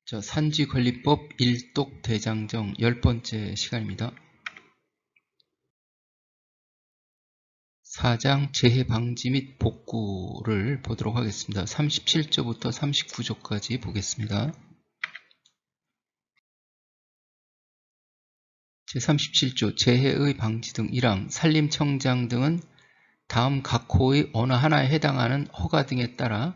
산지관리법 1독 대장정 10번째 시간입니다. 4장 재해방지 및 복구를 보도록 하겠습니다. 37조부터 39조까지 보겠습니다. 제37조 재해의 방지 등 1항 산림청장 등은 다음 각 호의 어느 하나에 해당하는 허가 등에 따라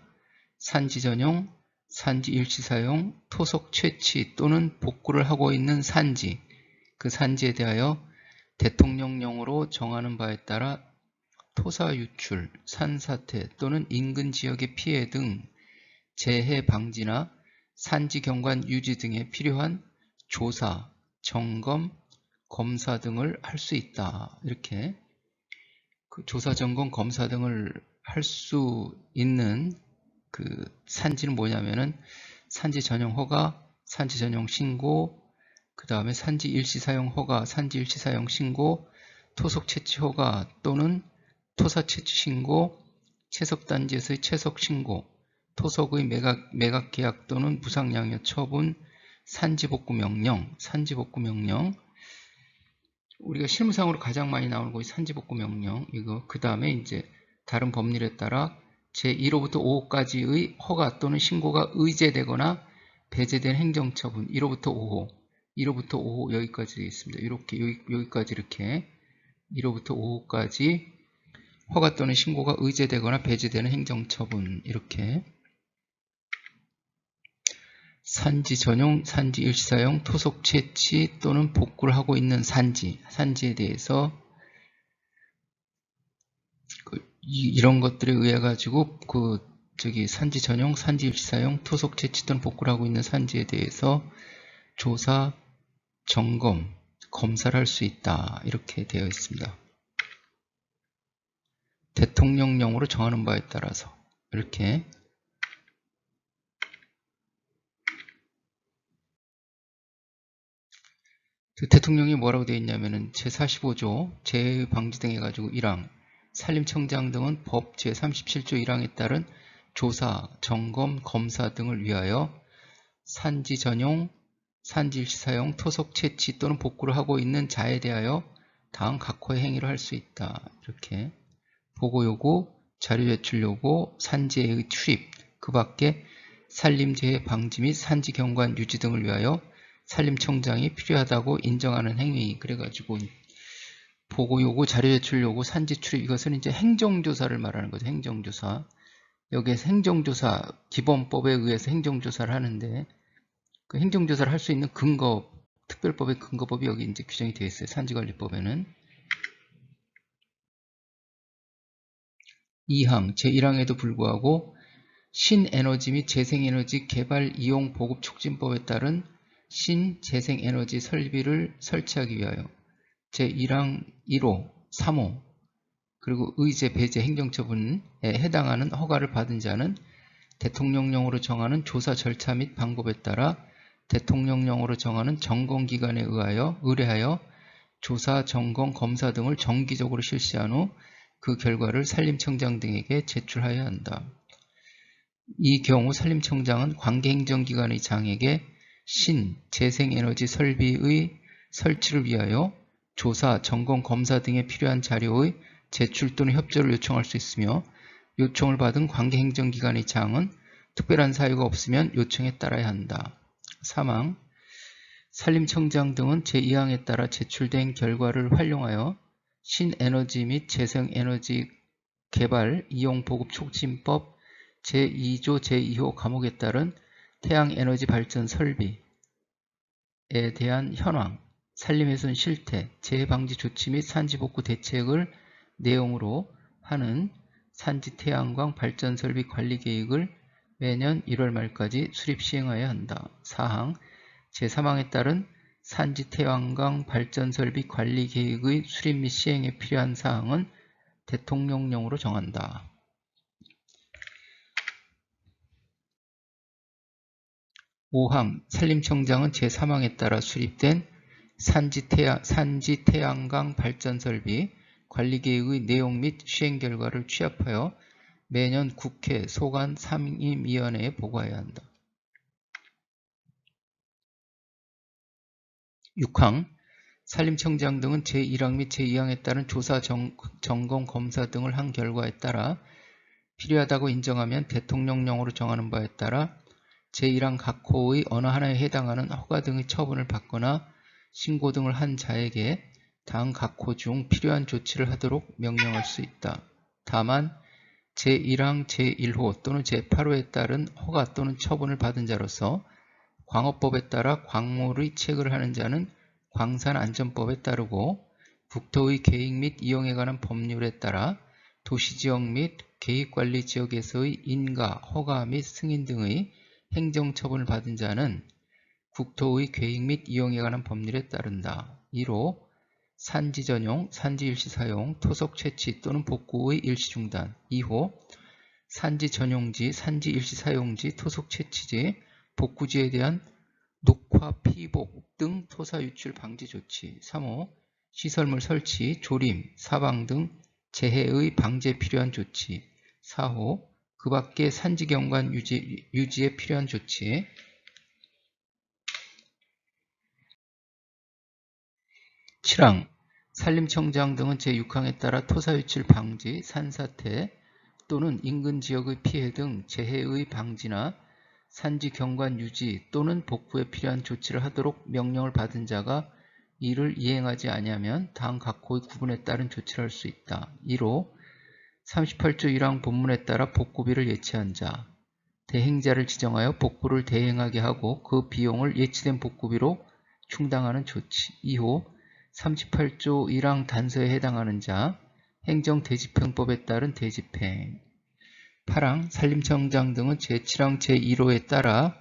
산지 전용, 산지 일시 사용, 토속 채취 또는 복구를 하고 있는 산지, 그 산지에 대하여 대통령령으로 정하는 바에 따라 토사 유출, 산사태 또는 인근 지역의 피해 등 재해 방지나 산지 경관 유지 등에 필요한 조사, 점검, 검사 등을 할 수 있다. 이렇게 그 조사, 점검, 검사 등을 할 수 있는 그 산지는 뭐냐면은 산지 전용 허가, 산지 전용 신고, 그 다음에 산지 일시 사용 허가, 산지 일시 사용 신고, 토속 채취 허가 또는 토사 채취 신고, 채석단지에서의 채석 신고, 토속의 매각 계약 또는 무상양요 처분, 산지복구 명령, 산지복구 명령. 우리가 실무상으로 가장 많이 나오는 것이 산지복구 명령. 이거 그 다음에 이제 다른 법률에 따라 제1호부터 5호까지의 허가 또는 신고가 의제되거나 배제된 행정처분 1호부터 5호, 1호부터 5호 여기까지 되어 있습니다. 이렇게 여기까지 이렇게 1호부터 5호까지 허가 또는 신고가 의제되거나 배제되는 행정처분 이렇게 산지 전용, 산지 일시사용, 토속 채취 또는 복구를 하고 있는 산지에 대해서 이런 것들에 의해 가지고 산지 전용, 산지 일시사용, 토속 채취 또는 복구를 하고 있는 산지에 대해서 조사, 점검, 검사를 할 수 있다. 이렇게 되어 있습니다. 대통령령으로 정하는 바에 따라서 이렇게 대통령이 뭐라고 되어 있냐면은 제45조 재해 방지 등 해가지고 1항 산림청장 등은 법 제37조 1항에 따른 조사, 점검, 검사 등을 위하여 산지 전용, 산지 일시 사용, 토속 채취 또는 복구를 하고 있는 자에 대하여 다음 각 호의 행위를 할 수 있다. 이렇게 보고 요구, 자료 제출 요구, 산지의 출입, 그 밖에 산림재해 방지 및 산지 경관 유지 등을 위하여 산림청장이 필요하다고 인정하는 행위. 그래가지고 보고 요구, 자료 제출 요구, 산지 출입 이것은 이제 행정조사를 말하는 거죠. 행정조사. 여기에서 행정조사 기본법에 의해서 행정조사를 하는데 그 행정조사를 할 수 있는 근거, 특별법의 근거법이 여기 이제 규정이 되어 있어요. 산지관리법에는 2항 제1항에도 불구하고 신에너지 및 재생에너지 개발 이용 보급 촉진법에 따른 신재생에너지 설비를 설치하기 위하여 제1항 1호, 3호 그리고 의제, 배제, 행정처분에 해당하는 허가를 받은 자는 대통령령으로 정하는 조사 절차 및 방법에 따라 대통령령으로 정하는 점검기관에 의뢰하여 조사, 점검, 검사 등을 정기적으로 실시한 후 그 결과를 산림청장 등에게 제출하여야 한다. 이 경우 산림청장은 관계행정기관의 장에게 재생에너지 설비의 설치를 위하여 조사, 점검, 검사 등에 필요한 자료의 제출 또는 협조를 요청할 수 있으며 요청을 받은 관계행정기관의 장은 특별한 사유가 없으면 요청에 따라야 한다. 3항 산림청장 등은 제2항에 따라 제출된 결과를 활용하여 신에너지 및 재생에너지 개발 이용 보급 촉진법 제2조 제2호 과목에 따른 태양에너지 발전 설비에 대한 현황, 산림훼손 실태, 재해방지 조치 및 산지복구 대책을 내용으로 하는 산지 태양광 발전 설비 관리 계획을 매년 1월 말까지 수립 시행하여야 한다. 4항 제3항에 따른 산지 태양광 발전 설비 관리 계획의 수립 및 시행에 필요한 사항은 대통령령으로 정한다. 5항 산림청장은 제3항에 따라 수립된 산지 태양광 발전 설비 관리 계획의 내용 및 시행 결과를 취합하여 매년 국회 소관 상임위원회에 보고해야 한다. 6항 산림청장 등은 제1항 및 제2항에 따른 조사, 점검, 검사 등을 한 결과에 따라 필요하다고 인정하면 대통령령으로 정하는 바에 따라 제1항 각 호의 어느 하나에 해당하는 허가 등의 처분을 받거나 신고 등을 한 자에게 다음 각 호 중 필요한 조치를 하도록 명령할 수 있다. 다만 제1항 제1호 또는 제8호에 따른 허가 또는 처분을 받은 자로서 광업법에 따라 광물의 채굴을 하는 자는 광산안전법에 따르고 국토의 계획 및 이용에 관한 법률에 따라 도시지역 및 계획관리지역에서의 인가, 허가 및 승인 등의 행정처분을 받은 자는 국토의 계획 및 이용에 관한 법률에 따른다. 1호 산지 전용, 산지 일시 사용, 토속 채취 또는 복구의 일시 중단. 2호 산지 전용지, 산지 일시 사용지, 토속 채취지, 복구지에 대한 녹화, 피복 등 토사 유출 방지 조치. 3호 시설물 설치, 조림, 사방 등 재해의 방지에 필요한 조치. 4호 그 밖의 산지 경관 유지에 필요한 조치. 7항 산림청장 등은 제6항에 따라 토사 유출 방지, 산사태 또는 인근 지역의 피해 등 재해의 방지나 산지 경관 유지 또는 복구에 필요한 조치를 하도록 명령을 받은 자가 이를 이행하지 아니하면 다음 각 호의 구분에 따른 조치를 할 수 있다. 1호 38조 1항 본문에 따라 복구비를 예치한 자, 대행자를 지정하여 복구를 대행하게 하고 그 비용을 예치된 복구비로 충당하는 조치. 2호 38조 1항 단서에 해당하는 자, 행정대집행법에 따른 대집행. 8항 산림청장 등은 제7항 제1호에 따라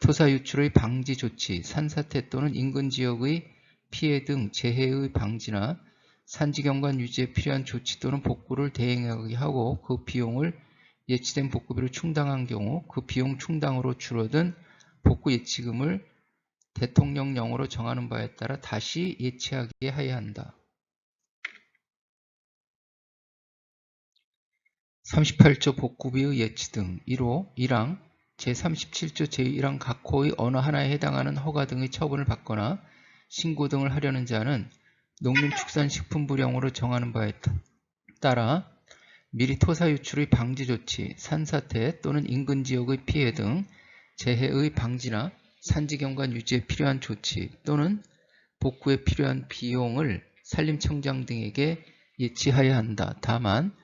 토사 유출의 방지 조치, 산사태 또는 인근 지역의 피해 등 재해의 방지나 산지 경관 유지에 필요한 조치 또는 복구를 대행하게 하고 그 비용을 예치된 복구비로 충당한 경우 그 비용 충당으로 줄어든 복구 예치금을 대통령령으로 정하는 바에 따라 다시 예치하게 하여야 한다. 38조 복구비의 예치 등 1호 1항 제37조 제1항 각 호의 어느 하나에 해당하는 허가 등의 처분을 받거나 신고 등을 하려는 자는 농림축산식품부령으로 정하는 바에 따라 미리 토사 유출의 방지 조치, 산사태 또는 인근 지역의 피해 등 재해의 방지나 산지 경관 유지에 필요한 조치 또는 복구에 필요한 비용을 산림청장 등에게 예치하여야 한다. 다만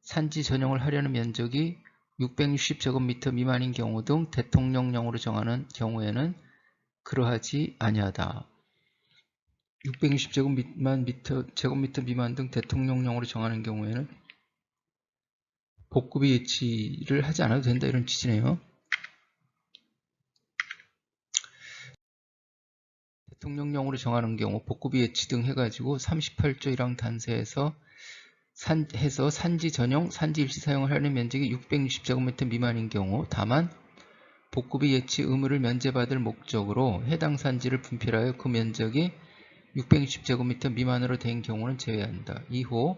산지 전용을 하려는 면적이 660제곱미터 미만인 경우 등 대통령령으로 정하는 경우에는 그러하지 아니하다. 660제곱미터 미만 등 대통령령으로 정하는 경우에는 복구비 예치를 하지 않아도 된다, 이런 취지네요. 대통령령으로 정하는 경우 복구비 예치 등 해가지고 38조 1항 단서에서 해서 산지 전용, 산지 일시 사용을 하는 면적이 660제곱미터 미만인 경우 다만 복구비 예치 의무를 면제받을 목적으로 해당 산지를 분필하여 그 면적이 660제곱미터 미만으로 된 경우는 제외한다. 2호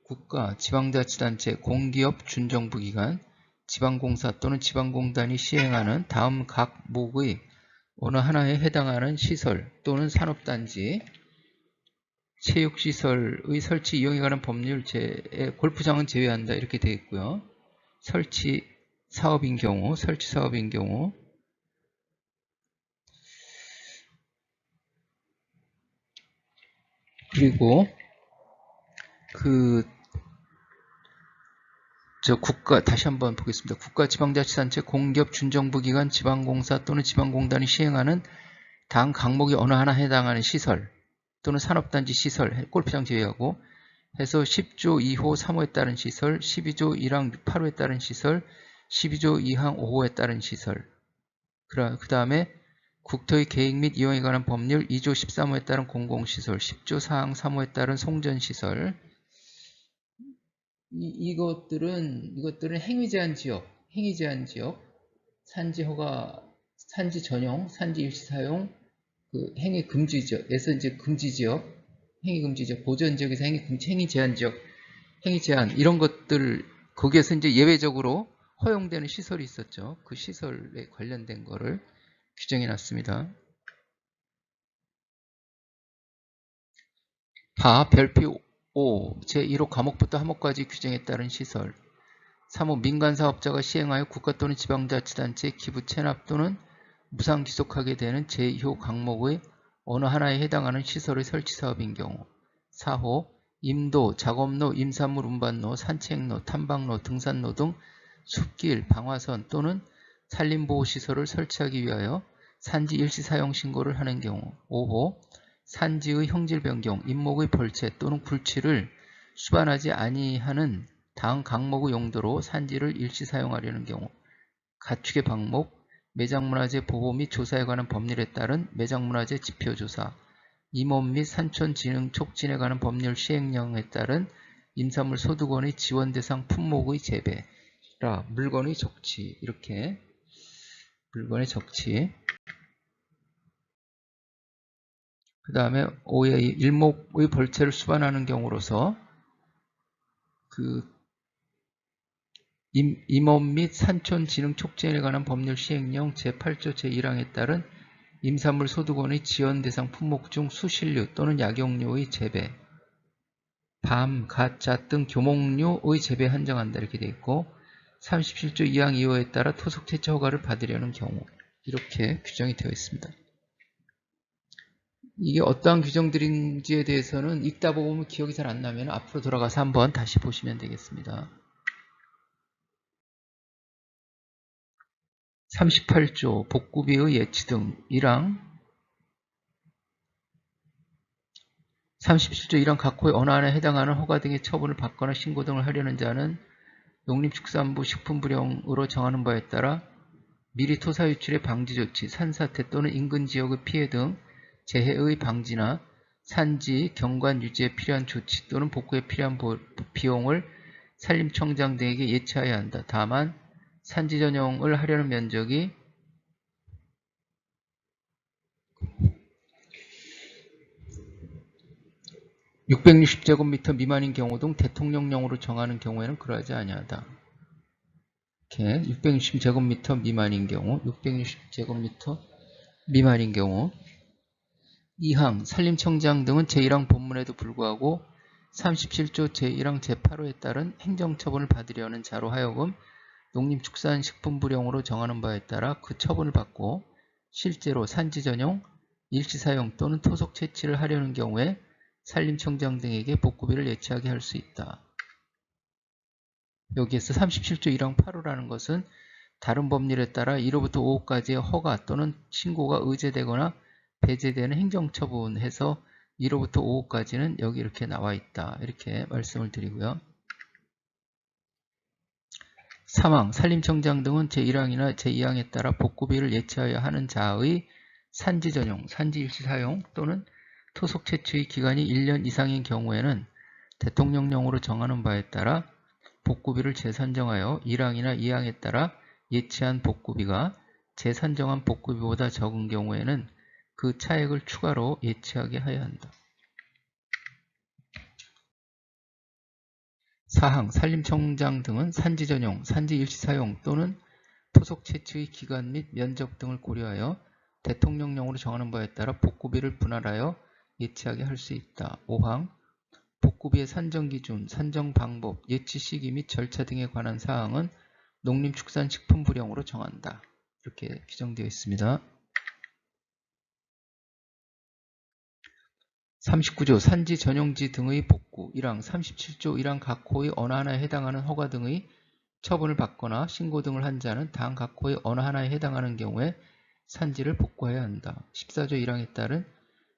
국가, 지방자치단체, 공기업, 준정부기관, 지방공사 또는 지방공단이 시행하는 다음 각 목의 어느 하나에 해당하는 시설 또는 산업단지, 체육시설의 설치 이용에 관한 법률 골프장은 제외한다, 이렇게 되어 있고요. 설치 사업인 경우 그리고 다시 한번 보겠습니다. 국가, 지방자치단체, 공기업, 준정부기관, 지방공사 또는 지방공단이 시행하는 다음 각목이 어느 하나 해당하는 시설 또는 산업단지 시설, 골프장 제외하고 해서 10조 2호 3호에 따른 시설, 12조 1항 8호에 따른 시설, 12조 2항 5호에 따른 시설, 그 다음에 국토의 계획 및 이용에 관한 법률 2조 13호에 따른 공공시설, 10조 4항 3호에 따른 송전시설. 이것들은 행위제한 지역, 산지 허가, 산지 전용, 산지 일시 사용, 행위 금지 지역에서 이제 금지 지역, 행위 금지 지역, 보전 지역에서 행위 제한 지역, 행위 제한, 이런 것들, 거기에서 이제 예외적으로 허용되는 시설이 있었죠. 그 시설에 관련된 거를 규정해 놨습니다. 다 별표 5 제1호 과목부터 항목까지 규정에 따른 시설. 3호 민간사업자가 시행하여 국가 또는 지방자치단체에 기부 체납 또는 무상 귀속하게 되는 제2호 항목의 어느 하나에 해당하는 시설의 설치 사업인 경우. 4호 임도, 작업로, 임산물 운반로, 산책로, 탐방로, 등산로 등 숲길, 방화선 또는 산림보호시설을 설치하기 위하여 산지 일시 사용 신고를 하는 경우. 5호 산지의 형질 변경, 임목의 벌채 또는 굴치를 수반하지 아니하는 다음 항목의 용도로 산지를 일시 사용하려는 경우. 가축의 방목, 매장문화재 보호 및 조사에 관한 법률에 따른 매장문화재 지표조사, 임원 및 산촌진흥 촉진에 관한 법률 시행령에 따른 임산물 소득원의 지원 대상 품목의 재배라 물건의 적치. 이렇게 물건의 적치. 그 다음에 5의 일목의 벌채를 수반하는 경우로서 임원 및 산촌 진흥 촉진에 관한 법률 시행령 제8조 제1항에 따른 임산물 소득원의 지원 대상 품목 중 수신류 또는 약용류의 재배, 밤, 갓, 잣 등 교목류의 재배 한정한다 이렇게 되어 있고 37조 2항 2호에 따라 토속 채취 허가를 받으려는 경우 이렇게 규정이 되어 있습니다. 이게 어떠한 규정들인지에 대해서는 읽다 보면 기억이 잘 안 나면 앞으로 돌아가서 한번 다시 보시면 되겠습니다. 38조 복구비의 예치 등 1항 37조 1항 각 호의 어느 하나에 해당하는 허가 등의 처분을 받거나 신고 등을 하려는 자는 농림축산부 식품부령으로 정하는 바에 따라 미리 토사 유출의 방지 조치, 산사태 또는 인근 지역의 피해 등 재해의 방지나 산지, 경관 유지에 필요한 조치 또는 복구에 필요한 비용을 산림청장 등에게 예치하여야 한다. 다만 산지 전용을 하려는 면적이 660제곱미터 미만인 경우 등 대통령령으로 정하는 경우에는 그러하지 아니하다. 이렇게 660제곱미터 미만인 경우, 660제곱미터 미만인 경우 2항 산림청장 등은 제1항 본문에도 불구하고 37조 제1항 제8호에 따른 행정처분을 받으려는 자로 하여금 농림축산식품부령으로 정하는 바에 따라 그 처분을 받고 실제로 산지 전용, 일시사용 또는 토속 채취를 하려는 경우에 산림청장 등에게 복구비를 예치하게 할 수 있다. 여기에서 37조 1항 8호라는 것은 다른 법률에 따라 1호부터 5호까지의 허가 또는 신고가 의제되거나 배제되는 행정처분해서 1호부터 5호까지는 여기 이렇게 나와 있다. 이렇게 말씀을 드리고요. 3항 산림청장 등은 제1항이나 제2항에 따라 복구비를 예치하여 하는 자의 산지 전용, 산지 일시 사용 또는 토속 채취의 기간이 1년 이상인 경우에는 대통령령으로 정하는 바에 따라 복구비를 재산정하여 1항이나 2항에 따라 예치한 복구비가 재산정한 복구비보다 적은 경우에는 그 차액을 추가로 예치하게 하여야 한다. 4항 산림청장 등은 산지 전용, 산지 일시 사용 또는 토속 채취의 기간 및 면적 등을 고려하여 대통령령으로 정하는 바에 따라 복구비를 분할하여 예치하게 할 수 있다. 5항 복구비의 산정 기준, 산정 방법, 예치 시기 및 절차 등에 관한 사항은 농림축산식품부령으로 정한다. 이렇게 규정되어 있습니다. 39조 산지 전용지 등의 복구 1항 37조 1항 각 호의 어느 하나에 해당하는 허가 등의 처분을 받거나 신고 등을 한 자는 다음 각 호의 어느 하나에 해당하는 경우에 산지를 복구해야 한다. 14조 1항에 따른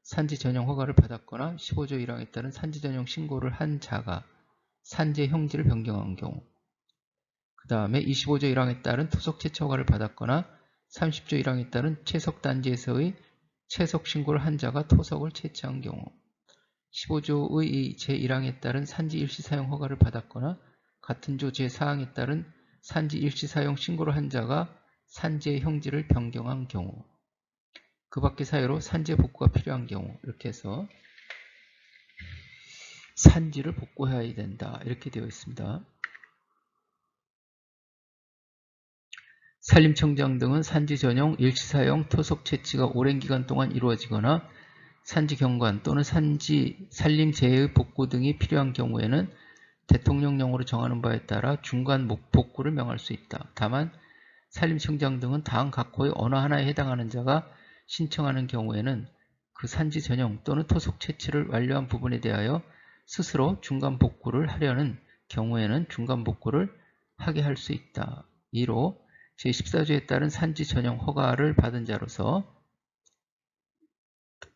산지 전용 허가를 받았거나 15조 1항에 따른 산지 전용 신고를 한 자가 산지의 형질을 변경한 경우, 그 다음에 25조 1항에 따른 토속 채취 허가를 받았거나 30조 1항에 따른 채석단지에서의 채석 신고를 한 자가 토석을 채취한 경우, 15조의 제1항에 따른 산지 일시 사용 허가를 받았거나 같은 조 제4항에 따른 산지 일시 사용 신고를 한 자가 산지의 형질을 변경한 경우, 그 밖의 사유로 산지 복구가 필요한 경우, 이렇게 해서 산지를 복구해야 된다. 이렇게 되어 있습니다. 산림청장 등은 산지 전용, 일시 사용, 토속 채취가 오랜 기간 동안 이루어지거나 산지 경관 또는 산지 산림 재해의 복구 등이 필요한 경우에는 대통령령으로 정하는 바에 따라 중간 복구를 명할 수 있다. 다만 산림청장 등은 다음 각 호의 어느 하나에 해당하는 자가 신청하는 경우에는 그 산지 전용 또는 토속 채취를 완료한 부분에 대하여 스스로 중간 복구를 하려는 경우에는 중간 복구를 하게 할 수 있다. 2로 제14조에 따른 산지 전용 허가를 받은 자로서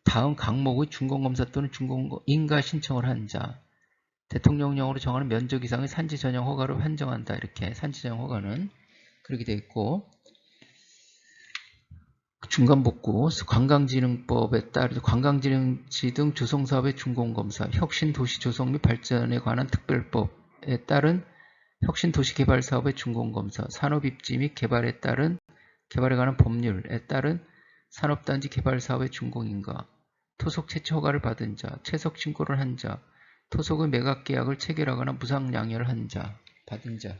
다음 각목의 준공검사 또는 준공인가 신청을 한 자, 대통령령으로 정하는 면적 이상의 산지 전용 허가를 환정한다. 이렇게 산지 전용 허가는 그렇게 되어 있고, 중간복구, 관광진흥법에 따르 관광진흥지 등 조성사업의 준공검사, 혁신도시 조성 및 발전에 관한 특별법에 따른 혁신도시개발사업의 준공검사, 산업입지 및 개발에 관한 법률에 따른 산업단지 개발사업의 준공인가, 토속 채취 허가를 받은 자, 채석 신고를 한 자, 토속의 매각계약을 체결하거나 무상양해를 한 자, 받은 자.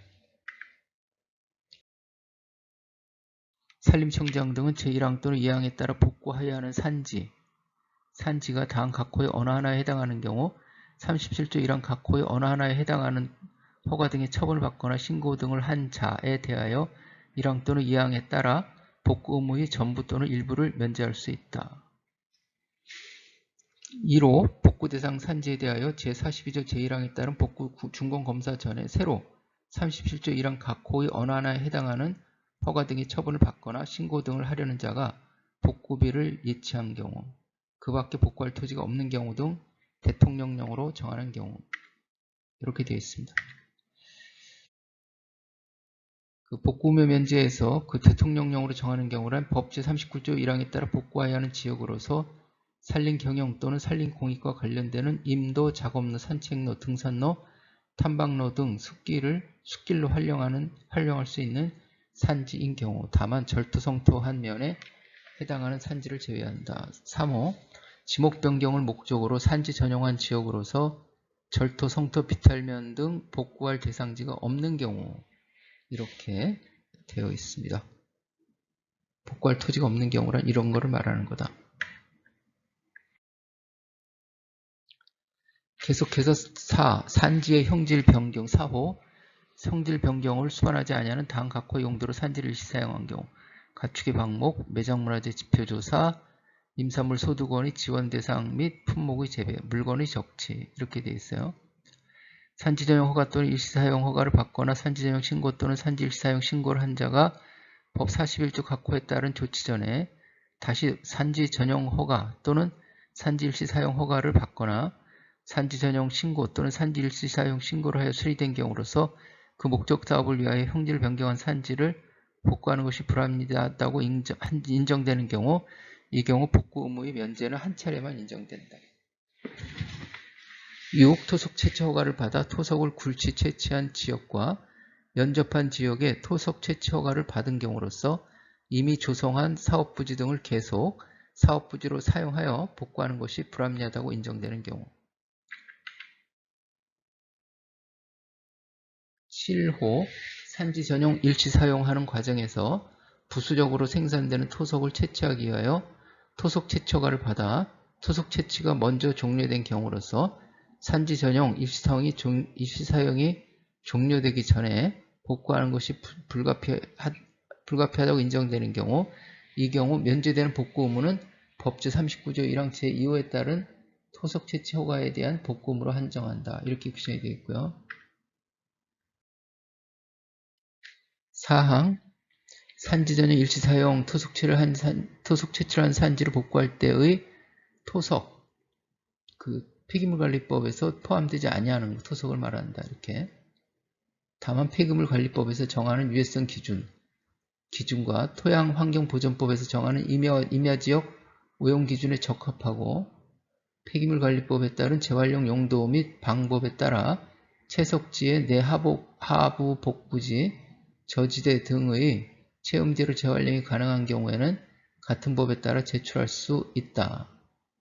산림청장 등은 제1항 또는 2항에 따라 복구하여야 하는 산지가 다음 각 호의 어느 하나에 해당하는 경우 37조 1항 각 호의 어느 하나에 해당하는 허가 등의 처분을 받거나 신고 등을 한 자에 대하여 1항 또는 2항에 따라 복구 의무의 전부 또는 일부를 면제할 수 있다. 2로 복구 대상 산지에 대하여 제42조 제1항에 따른 복구 준공검사 전에 새로 37조 1항 각 호의 어느 하나에 해당하는 허가 등의 처분을 받거나 신고 등을 하려는 자가 복구비를 예치한 경우, 그 밖에 복구할 토지가 없는 경우 등 대통령령으로 정하는 경우, 이렇게 되어 있습니다. 그 복구의무 면제에서 그 대통령령으로 정하는 경우란 법 제39조 1항에 따라 복구해야 하는 지역으로서 산림 경영 또는 산림 공익과 관련되는 임도, 작업로, 산책로, 등산로, 탐방로 등 숲길로 활용할 수 있는 산지인 경우, 다만 절토, 성토한 면에 해당하는 산지를 제외한다. 3호 지목 변경을 목적으로 산지 전용한 지역으로서 절토, 성토, 비탈면 등 복구할 대상지가 없는 경우, 이렇게 되어 있습니다. 복구할 토지가 없는 경우란 이런 거를 말하는 거다. 계속해서 4. 산지의 형질 변경 4호 성질 변경을 수반하지 아니하는 다음 각 호의 용도로 산지를 일시 사용한 경우, 가축의 방목, 매장문화재 지표조사, 임산물 소득원의 지원 대상 및 품목의 재배, 물건의 적치, 이렇게 되어 있어요. 산지 전용 허가 또는 일시 사용 허가를 받거나 산지 전용 신고 또는 산지 일시 사용 신고를 한 자가 법 41조 각 호에 따른 조치 전에 다시 산지 전용 허가 또는 산지 일시 사용 허가를 받거나 산지 전용 신고 또는 산지 일시 사용 신고를 하여 수리된 경우로서 그 목적 사업을 위하여 형질 변경한 산지를 복구하는 것이 불합리하다고 인정되는 경우, 이 경우 복구 의무의 면제는 한 차례만 인정된다. 6. 토속 채취 허가를 받아 토속을 굴치 채취한 지역과 면접한 지역에 토속 채취 허가를 받은 경우로서 이미 조성한 사업부지 등을 계속 사업부지로 사용하여 복구하는 것이 불합리하다고 인정되는 경우. 7호 산지 전용 일시 사용하는 과정에서 부수적으로 생산되는 토속을 채취하기 위하여 토속 채취 허가를 받아 토속 채취가 먼저 종료된 경우로서 산지 전용 일시 사용이 종료되기 전에 복구하는 것이 불가피하다고 인정되는 경우, 이 경우 면제되는 복구 의무는 법 제39조 1항 제2호에 따른 토속 채취 허가에 대한 복구 의무로 한정한다. 이렇게 규정이 되어 있고요. 4항 산지 전용 일시 사용 토속 채취를 한 산지를 복구할 때의 토속, 폐기물관리법에서 포함되지 아니하는 토속을 말한다. 이렇게. 다만 폐기물관리법에서 정하는 유해성 기준과 토양환경보전법에서 정하는 임야지역 오용기준에 적합하고 폐기물관리법에 따른 재활용 용도 및 방법에 따라 채석지의 하부 복부지, 저지대 등의 체험지를 재활용이 가능한 경우에는 같은 법에 따라 제출할 수 있다.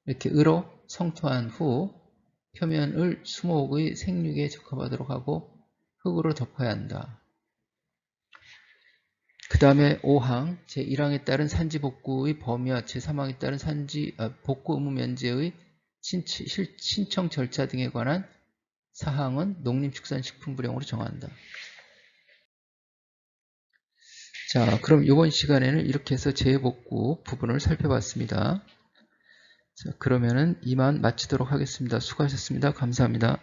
이렇게 으로 성토한 후 표면을 수목의 생육에 적합하도록 하고 흙으로 덮어야 한다. 그 다음에 5항 제1항에 따른 산지 복구의 범위와 제3항에 따른 복구 의무 면제의 신청 절차 등에 관한 사항은 농림축산식품부령으로 정한다. 자, 그럼 이번 시간에는 이렇게 해서 재복구 부분을 살펴봤습니다. 자, 그러면은 이만 마치도록 하겠습니다. 수고하셨습니다. 감사합니다.